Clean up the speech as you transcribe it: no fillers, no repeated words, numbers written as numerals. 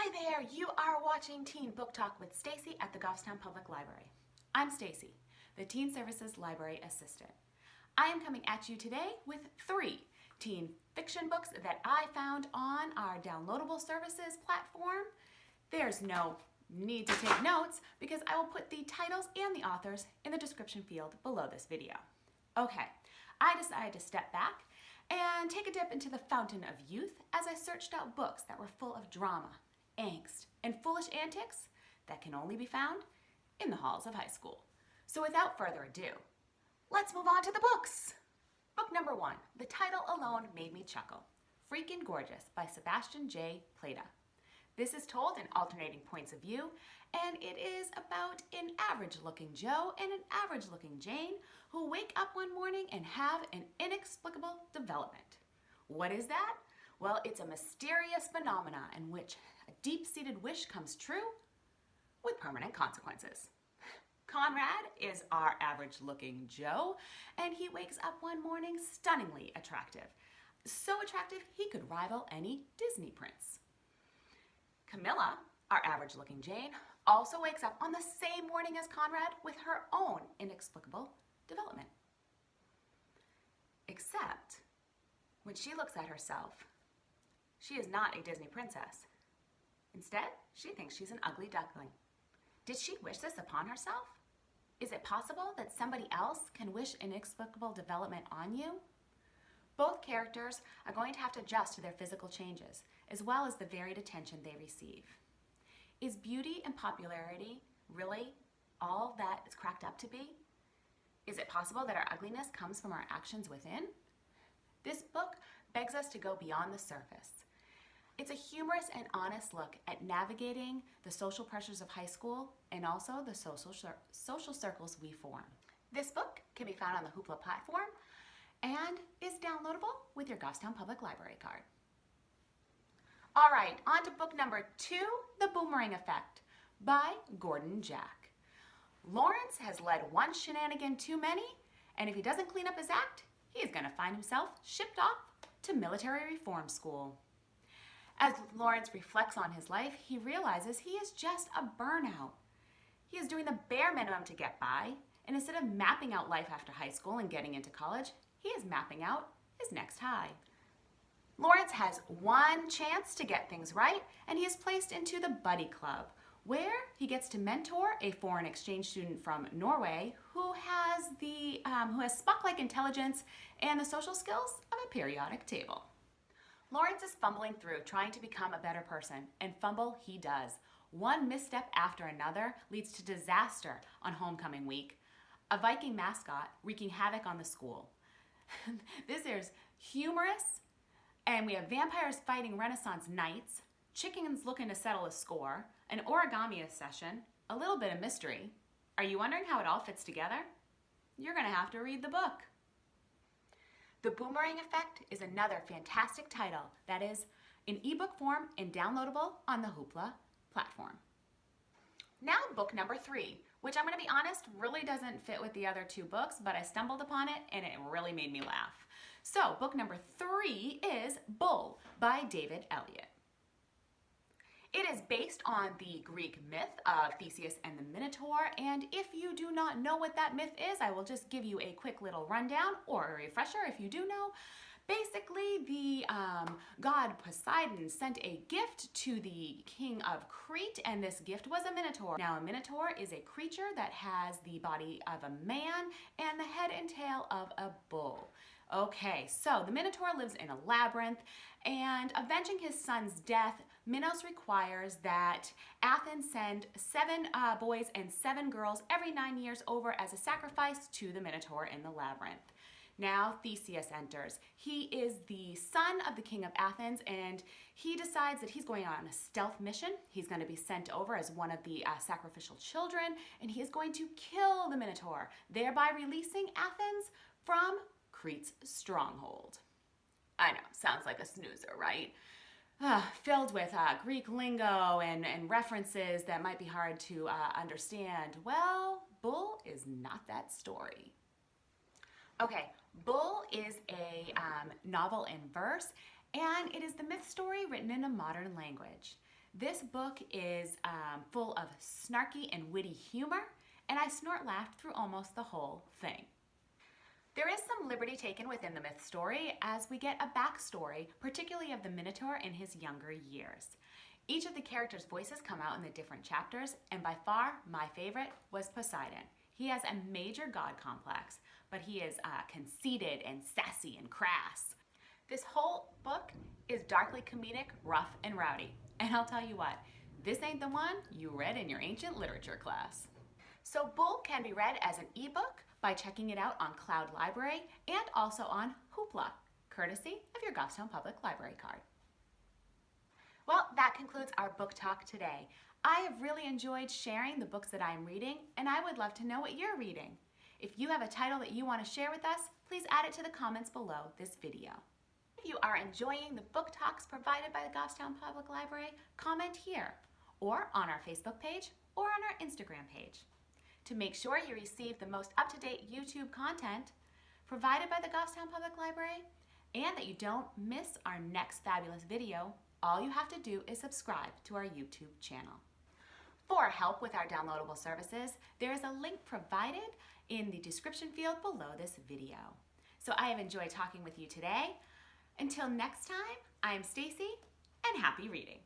Hi there, you are watching Teen Book Talk with Stacey at the Goffstown Public Library. I'm Stacey, the Teen Services Library Assistant. I am coming at you today with 3 teen fiction books that I found on our downloadable services platform. There's no need to take notes because I will put the titles and the authors in the description field below this video. Okay, I decided to step back and take a dip into the fountain of youth as I searched out books that were full of drama, angst, and foolish antics that can only be found in the halls of high school. So without further ado, let's move on to the books. Book number 1, the title alone made me chuckle. Freakin' Gorgeous by Sebastian J. Plata. This is told in alternating points of view, and it is about an average-looking Joe and an average-looking Jane who wake up one morning and have an inexplicable development. What is that? Well, it's a mysterious phenomenon in which a deep-seated wish comes true with permanent consequences. Conrad is our average-looking Joe, and he wakes up one morning stunningly attractive. So attractive, he could rival any Disney prince. Camilla, our average-looking Jane, also wakes up on the same morning as Conrad with her own inexplicable development. Except, when she looks at herself, she is not a Disney princess. Instead, she thinks she's an ugly duckling. Did she wish this upon herself? Is it possible that somebody else can wish inexplicable development on you? Both characters are going to have to adjust to their physical changes, as well as the varied attention they receive. Is beauty and popularity really all that it's cracked up to be? Is it possible that our ugliness comes from our actions within? This book begs us to go beyond the surface. It's a humorous and honest look at navigating the social pressures of high school and also the social circles we form. This book can be found on the Hoopla platform and is downloadable with your Goffstown Public Library card. All right, on to book number 2, The Boomerang Effect by Gordon Jack. Lawrence has led one shenanigan too many, and if he doesn't clean up his act, he is going to find himself shipped off to military reform school. As Lawrence reflects on his life, he realizes he is just a burnout. He is doing the bare minimum to get by, and instead of mapping out life after high school and getting into college, he is mapping out his next high. Lawrence has one chance to get things right, and he is placed into the Buddy Club, where he gets to mentor a foreign exchange student from Norway who has Spock-like intelligence and the social skills of a periodic table. Lawrence is fumbling through, trying to become a better person, and fumble he does. One misstep after another leads to disaster on homecoming week, a Viking mascot wreaking havoc on the school. This is humorous, and we have vampires fighting Renaissance knights, chickens looking to settle a score, an origami session, a little bit of mystery. Are you wondering how it all fits together? You're going to have to read the book. The Boomerang Effect is another fantastic title that is in ebook form and downloadable on the Hoopla platform. Now book number 3, which I'm going to be honest, really doesn't fit with the other 2 books, but I stumbled upon it and it really made me laugh. So book number 3 is Bull by David Elliot. It is based on the Greek myth of Theseus and the Minotaur, and if you do not know what that myth is, I will just give you a quick little rundown or a refresher if you do know. Basically, the god Poseidon sent a gift to the king of Crete, and this gift was a minotaur. Now, a minotaur is a creature that has the body of a man and the head and tail of a bull. Okay, so the minotaur lives in a labyrinth, and avenging his son's death, Minos requires that Athens send 7 boys and 7 girls every 9 years over as a sacrifice to the minotaur in the labyrinth. Now Theseus enters. He is the son of the king of Athens, and he decides that he's going on a stealth mission. He's going to be sent over as one of the sacrificial children, and he is going to kill the Minotaur, thereby releasing Athens from Crete's stronghold. I know, sounds like a snoozer, right? Filled with Greek lingo and references that might be hard to understand. Well, Bull is not that story. Okay, Bull is a novel in verse, and it is the myth story written in a modern language. This book is full of snarky and witty humor, and I snort laughed through almost the whole thing. There is some liberty taken within the myth story as we get a backstory, particularly of the Minotaur in his younger years. Each of the characters' voices come out in the different chapters, and by far my favorite was Poseidon. He has a major god complex, but he is conceited and sassy and crass. This whole book is darkly comedic, rough, and rowdy. And I'll tell you what, this ain't the one you read in your ancient literature class. So Bull can be read as an ebook by checking it out on CloudLibrary and also on Hoopla, courtesy of your Goffstown Public Library card. Well, that concludes our book talk today. I have really enjoyed sharing the books that I'm reading, and I would love to know what you're reading. If you have a title that you want to share with us, please add it to the comments below this video. If you are enjoying the book talks provided by the Goffstown Public Library, comment here, or on our Facebook page, or on our Instagram page. To make sure you receive the most up-to-date YouTube content provided by the Goffstown Public Library, and that you don't miss our next fabulous video, all you have to do is subscribe to our YouTube channel. For help with our downloadable services, there is a link provided in the description field below this video. So I have enjoyed talking with you today. Until next time, I'm Stacey, and happy reading.